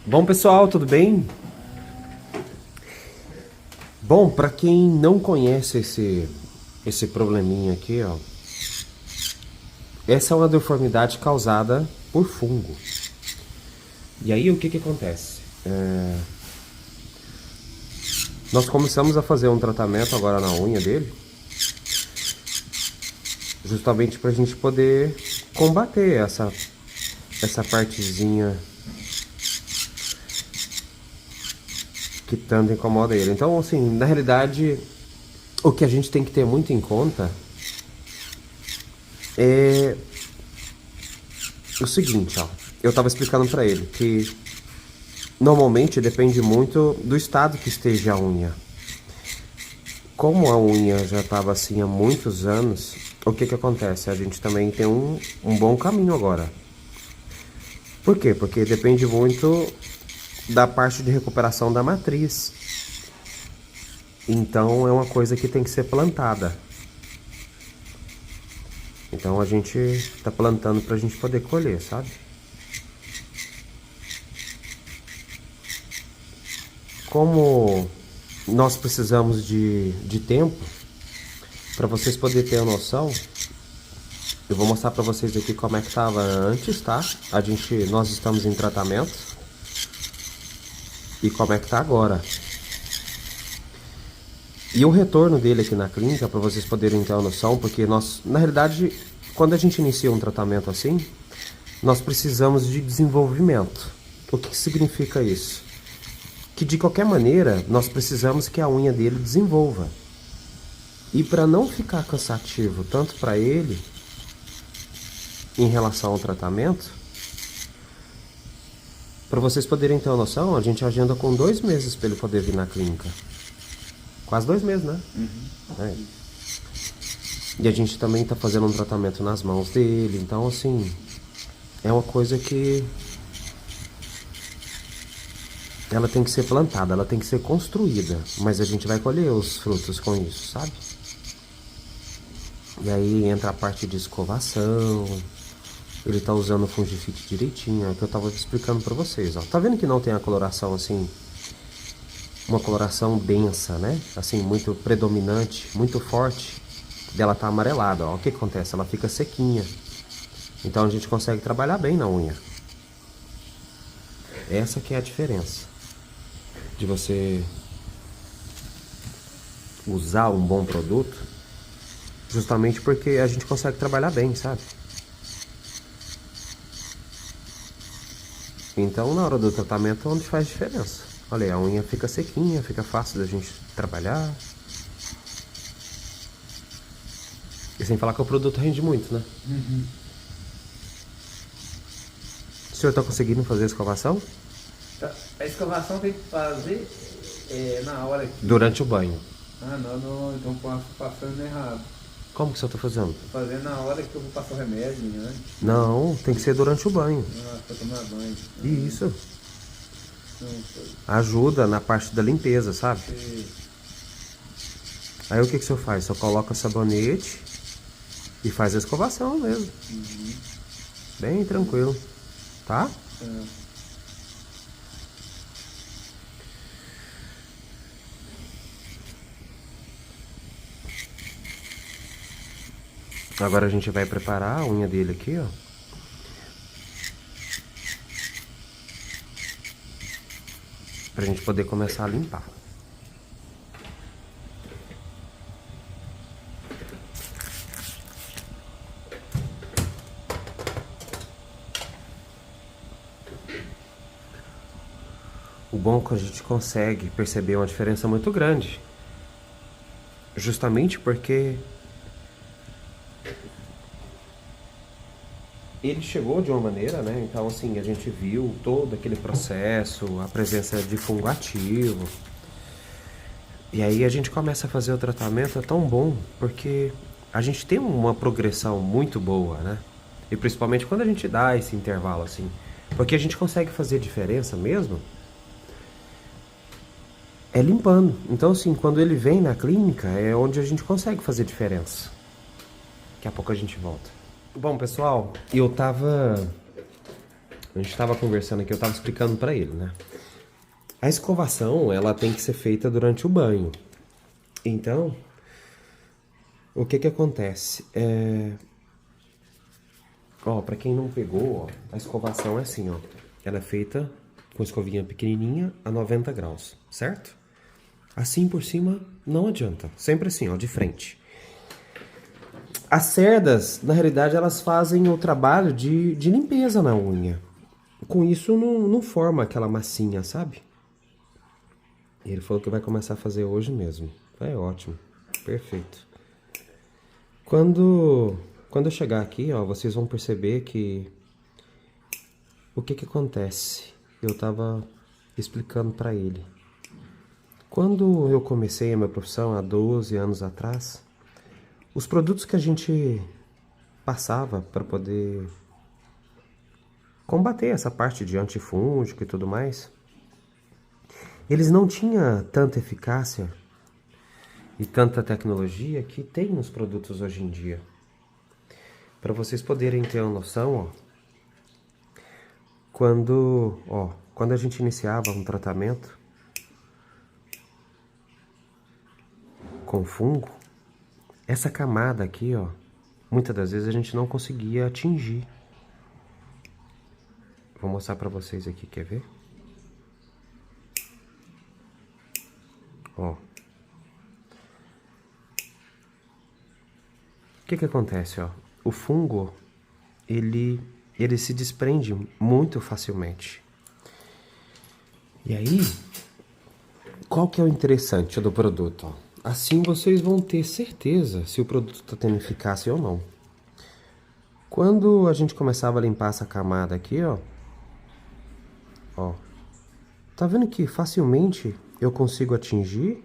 Bom, pessoal, tudo bem? Bom, para quem não conhece esse probleminha aqui, ó, essa é uma deformidade causada por fungo. E aí, o que que acontece? Nós começamos a fazer um tratamento agora na unha dele, justamente para a gente poder combater essa partezinha que tanto incomoda ele. Então, assim, na realidade, o que a gente tem que ter muito em conta é o seguinte, ó. Eu tava explicando pra ele que normalmente depende muito do estado que esteja a unha. Como a unha já tava assim há muitos anos, o que que acontece? A gente também tem um bom caminho agora. Por quê? Porque depende muito da parte de recuperação da matriz. Então é uma coisa que tem que ser plantada. Então a gente tá plantando pra gente poder colher, sabe? Como nós precisamos de tempo para vocês poderem ter a noção, eu vou mostrar para vocês aqui como é que tava antes, tá? Nós estamos em tratamento e como é que tá agora. E o retorno dele aqui na clínica, para vocês poderem ter a noção, porque nós, na realidade, quando a gente inicia um tratamento assim, nós precisamos de desenvolvimento. O que significa isso? Que de qualquer maneira, nós precisamos que a unha dele desenvolva. E para não ficar cansativo tanto para ele, em relação ao tratamento, para vocês poderem ter uma noção, a gente agenda com 2 meses para ele poder vir na clínica. Quase 2 meses, né? É. E a gente também tá fazendo um tratamento nas mãos dele, então assim, é uma coisa que ela tem que ser plantada, ela tem que ser construída, mas a gente vai colher os frutos com isso, sabe? E aí entra a parte de escovação, ele tá usando o fungicide direitinho, é o que eu tava explicando pra vocês, ó. Tá vendo que não tem a coloração assim, uma coloração densa, né? Assim, muito predominante, muito forte, dela tá amarelada, ó. O que acontece? Ela fica sequinha. Então a gente consegue trabalhar bem na unha. Essa que é a diferença de você usar um bom produto, justamente porque a gente consegue trabalhar bem, sabe? Então na hora do tratamento é onde faz diferença. Olha aí, a unha fica sequinha, fica fácil da gente trabalhar. E sem falar que o produto rende muito, né? O senhor tá conseguindo fazer a escovação? A escovação tem que fazer na hora que... Durante o banho. Ah, não, então passo passando errado. Como que o senhor tá fazendo? Tô fazendo na hora que eu vou passar o remédio, né? Não, tem que ser durante o banho. Ah, pra tomar banho. Isso. Não sei. Ajuda na parte da limpeza, sabe? Aí o que que o senhor faz? Só coloca sabonete e faz a escovação mesmo. Bem tranquilo, tá? Agora a gente vai preparar a unha dele aqui, ó. Pra gente poder começar a limpar. O bom é que a gente consegue perceber uma diferença muito grande. Justamente porque ele chegou de uma maneira, né? Então, assim, a gente viu todo aquele processo, a presença de fungo ativo. E aí a gente começa a fazer o tratamento, é tão bom, porque a gente tem uma progressão muito boa, né? E principalmente quando a gente dá esse intervalo, assim. Porque a gente consegue fazer diferença mesmo é limpando. Então, assim, quando ele vem na clínica, é onde a gente consegue fazer diferença. Daqui a pouco a gente volta. Bom, pessoal, eu tava a gente estava conversando aqui, eu estava explicando para ele, né? A escovação, ela tem que ser feita durante o banho. Então, o que que acontece? Ó, para quem não pegou, ó, a escovação é assim, ó. Ela é feita com escovinha pequenininha a 90 graus, certo? Assim por cima não adianta. Sempre assim, ó, de frente. As cerdas, na realidade, elas fazem o trabalho de limpeza na unha. Com isso, não forma aquela massinha, sabe? E ele falou que vai começar a fazer hoje mesmo. É ótimo. Perfeito. Quando eu chegar aqui, ó, vocês vão perceber que... O que que acontece? Eu tava explicando pra ele. Quando eu comecei a minha profissão, há 12 anos atrás, os produtos que a gente passava para poder combater essa parte de antifúngico e tudo mais, eles não tinham tanta eficácia e tanta tecnologia que tem nos produtos hoje em dia. Para vocês poderem ter uma noção, quando a gente iniciava um tratamento com fungo, essa camada aqui, ó, muitas das vezes a gente não conseguia atingir. Vou mostrar para vocês aqui, quer ver? Ó. O que que acontece, ó? O fungo, ele se desprende muito facilmente. E aí, qual que é o interessante do produto, ó? Assim vocês vão ter certeza se o produto está tendo eficácia ou não. Quando a gente começava a limpar essa camada aqui, ó, tá vendo que facilmente eu consigo atingir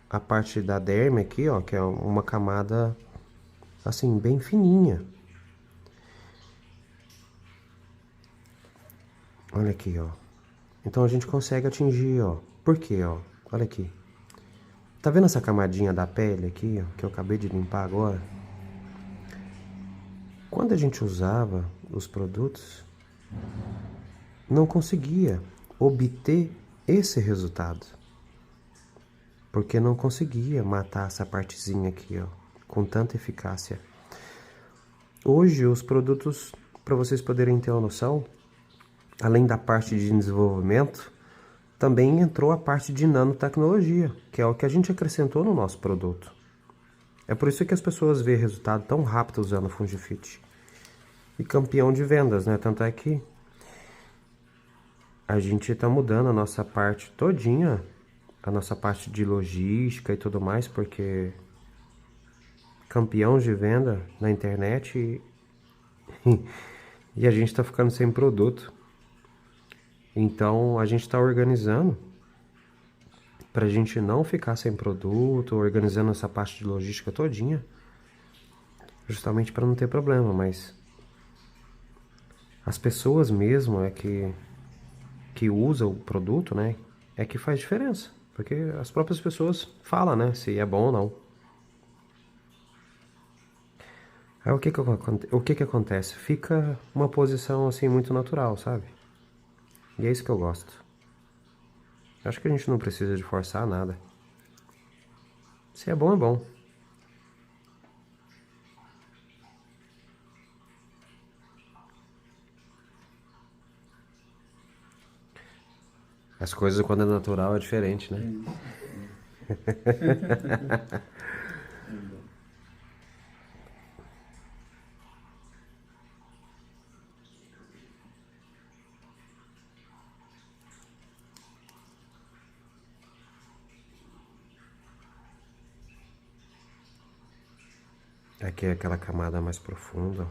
a parte da derme aqui, ó, que é uma camada assim bem fininha. Olha aqui, ó. Então a gente consegue atingir, ó. Por quê, ó? Olha aqui. Tá vendo essa camadinha da pele aqui, ó, que eu acabei de limpar agora? Quando a gente usava os produtos, não conseguia obter esse resultado. Porque não conseguia matar essa partezinha aqui, ó, com tanta eficácia. Hoje, os produtos, para vocês poderem ter uma noção, além da parte de desenvolvimento, também entrou a parte de nanotecnologia, que é o que a gente acrescentou no nosso produto. É por isso que as pessoas veem resultado tão rápido usando o Fungifit. E campeão de vendas, né? Tanto é que a gente está mudando a nossa parte todinha, a nossa parte de logística e tudo mais, porque campeão de venda na internet e a gente está ficando sem produto. Então a gente está organizando para a gente não ficar sem produto, organizando essa parte de logística todinha, justamente para não ter problema, mas as pessoas mesmo é que usam o produto, né, é que faz diferença, porque as próprias pessoas falam, né, se é bom ou não. Aí o que que acontece? Fica uma posição assim muito natural, sabe? E é isso que eu gosto. Acho que a gente não precisa de forçar nada. Se é bom, é bom. As coisas quando é natural é diferente, né? Aqui é aquela camada mais profunda.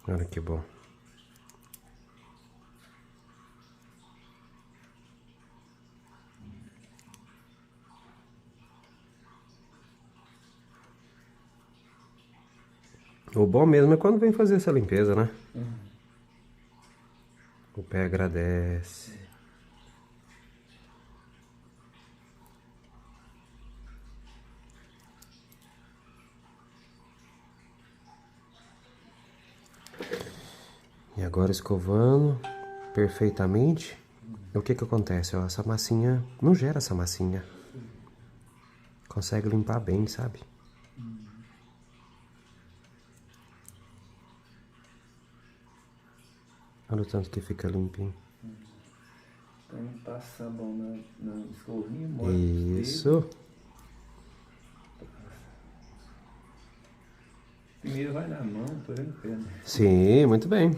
Olha que bom. O bom mesmo é quando vem fazer essa limpeza, né? O pé agradece. E agora escovando perfeitamente. O que que acontece? Ó, essa massinha não gera essa massinha. Consegue limpar bem, sabe? Olha o tanto que fica limpinho. Então passa sabão na escovinha, molha os dedos. Isso. Primeiro vai na mão, depois vai no pé, né? Sim, muito bem.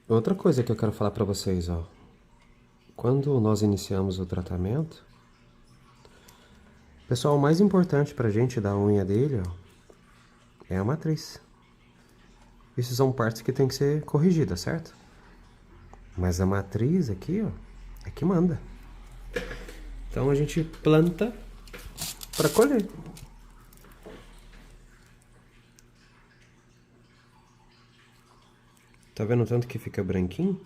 Outra coisa que eu quero falar pra vocês, ó. Quando nós iniciamos o tratamento, pessoal, o mais importante pra gente da unha dele, ó, é a matriz. Isso são partes que tem que ser corrigidas, certo? Mas a matriz aqui, ó, é que manda. Então a gente planta pra colher. Tá vendo o tanto que fica branquinho?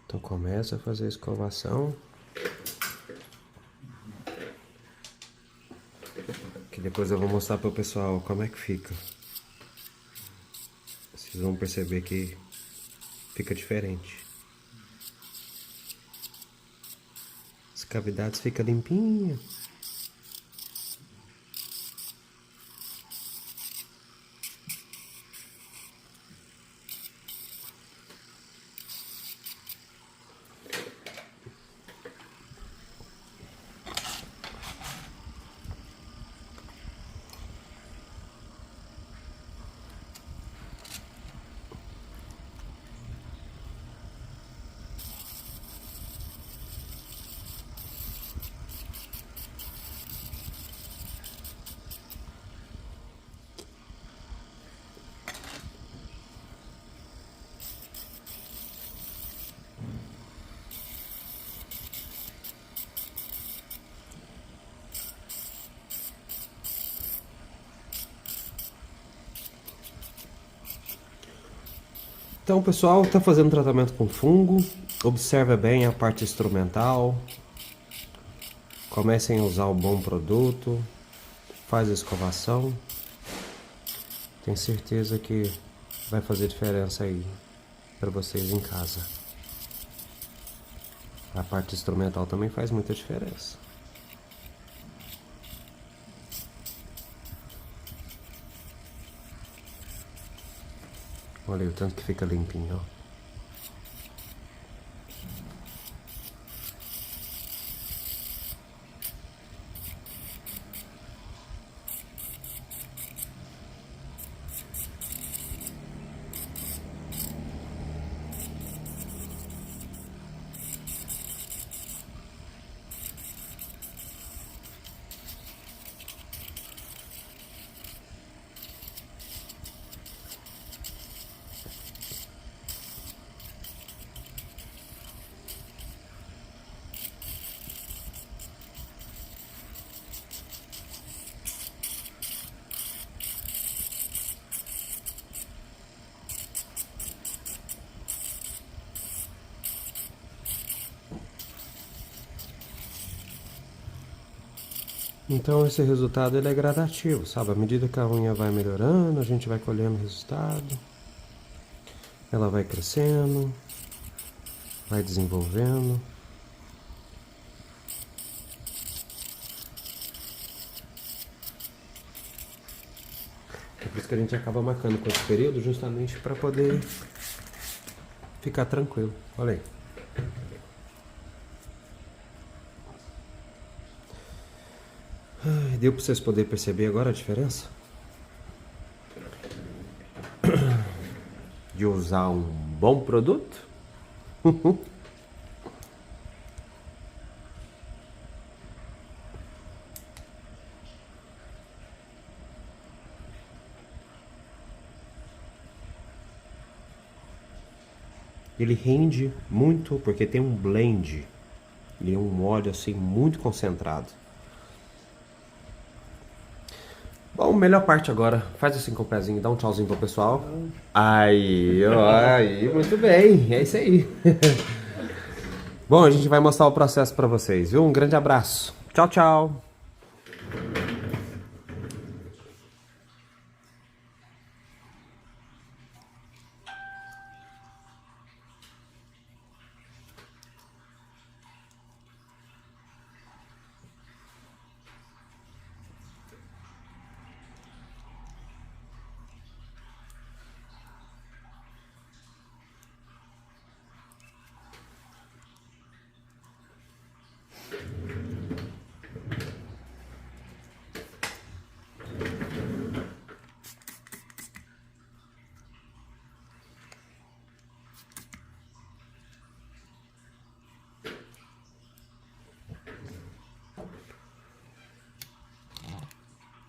Então começa a fazer a escovação. Que depois eu vou mostrar pro pessoal como é que fica. Vocês vão perceber que fica diferente. As cavidades ficam limpinhas. Então, pessoal, está fazendo tratamento com fungo. Observa bem a parte instrumental. Comecem a usar o bom produto. Faz a escovação. Tenho certeza que vai fazer diferença aí para vocês em casa. A parte instrumental também faz muita diferença. Olha aí o tanto que fica limpinho, ó. Então esse resultado ele é gradativo, sabe? À medida que a unha vai melhorando, a gente vai colhendo o resultado. Ela vai crescendo, vai desenvolvendo. É por isso que a gente acaba marcando com esse período, justamente para poder ficar tranquilo. Olha aí. Deu pra vocês poderem perceber agora a diferença? De usar um bom produto? Ele rende muito porque tem um blend. Ele é um óleo assim muito concentrado. Bom, melhor parte agora. Faz assim com o pezinho, dá um tchauzinho pro pessoal. Aí, ó, aí, muito bem. É isso aí. Bom, a gente vai mostrar o processo pra vocês, viu? Um grande abraço. Tchau, tchau.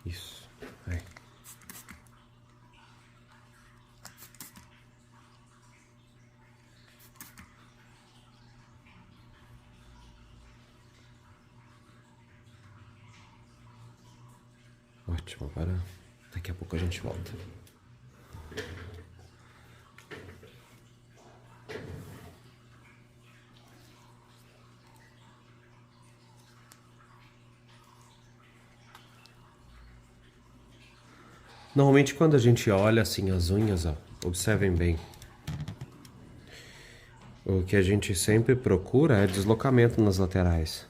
Isso. Aí. Ótimo, agora daqui a pouco a gente volta. Normalmente quando a gente olha assim as unhas, ó, observem bem. O que a gente sempre procura é deslocamento nas laterais.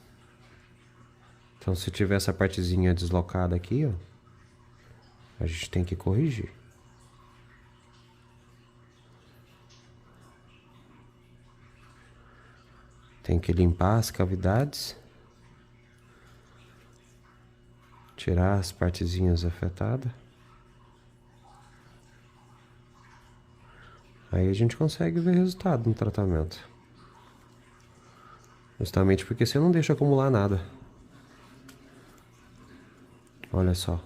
Então se tiver essa partezinha deslocada aqui, ó, a gente tem que corrigir. Tem que limpar as cavidades. Tirar as partezinhas afetadas. Aí a gente consegue ver resultado no tratamento. Justamente porque você não deixa acumular nada. Olha só.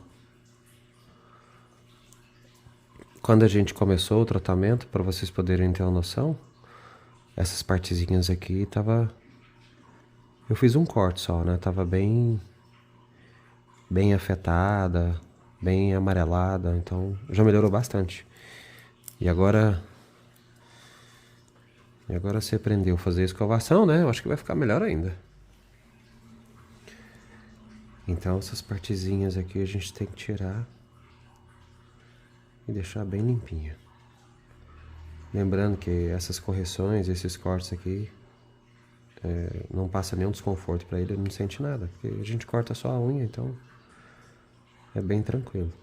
Quando a gente começou o tratamento, para vocês poderem ter uma noção, essas partezinhas aqui tava... Eu fiz um corte só, né? Tava bem afetada, bem amarelada, então já melhorou bastante. E agora você aprendeu a fazer escovação, né? Eu acho que vai ficar melhor ainda. Então essas partezinhas aqui a gente tem que tirar e deixar bem limpinha. Lembrando que essas correções, esses cortes aqui, não passa nenhum desconforto para ele não sente nada, porque a gente corta só a unha, então é bem tranquilo.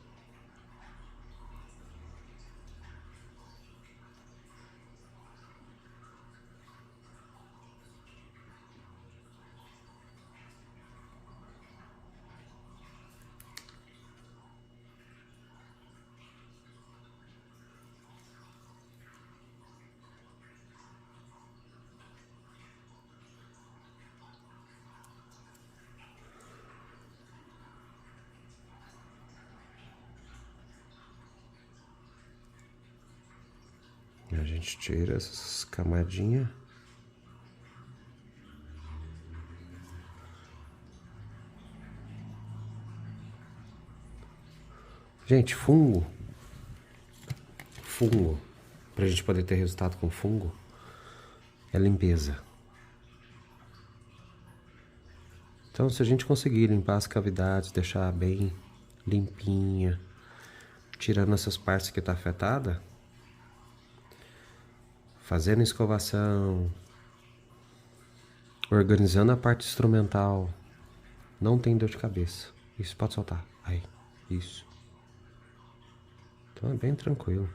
A gente tira essas camadinhas. Gente, fungo, pra gente poder ter resultado com fungo, é limpeza. Então, se a gente conseguir limpar as cavidades, deixar bem limpinha, tirando essas partes que tá afetada, fazendo escovação, organizando a parte instrumental, não tem dor de cabeça. Isso, pode soltar. Aí, isso. Então é bem tranquilo.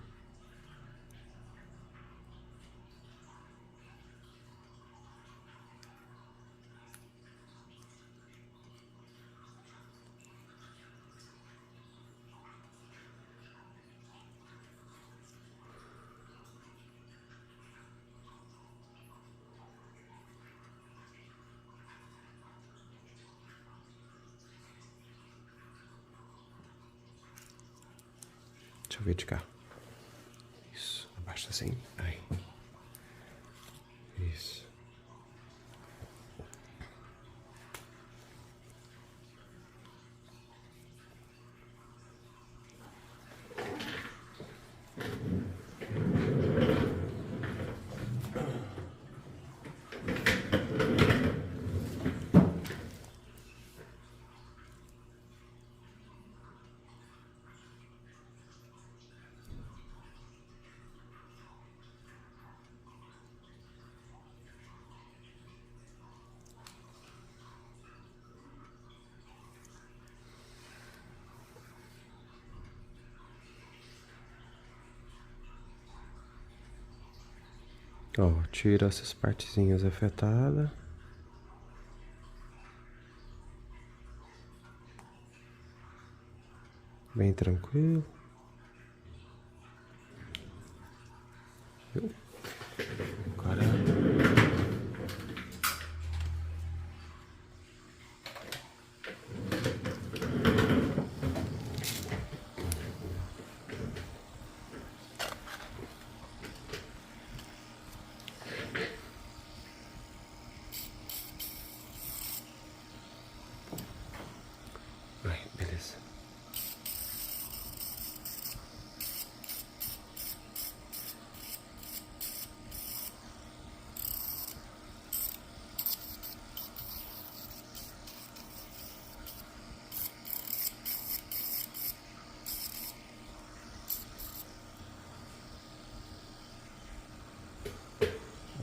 Deixa eu ver de cá. Isso, abaixa assim. Aí. Isso. Ó, tira essas partezinhas afetadas. Bem tranquilo. Viu? Agora... Aí, beleza.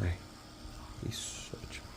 Aí. Isso, ótimo.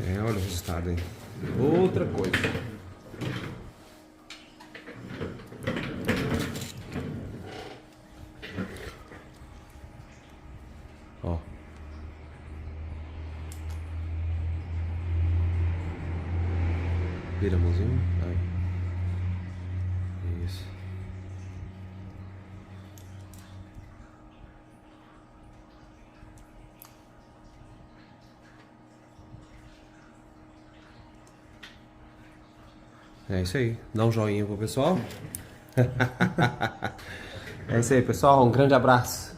É, olha o resultado, hein? Outra coisa. Ó. Vira a mãozinha. Aí. Isso. É isso aí. Dá um joinha pro pessoal. É isso aí, pessoal. Um grande abraço.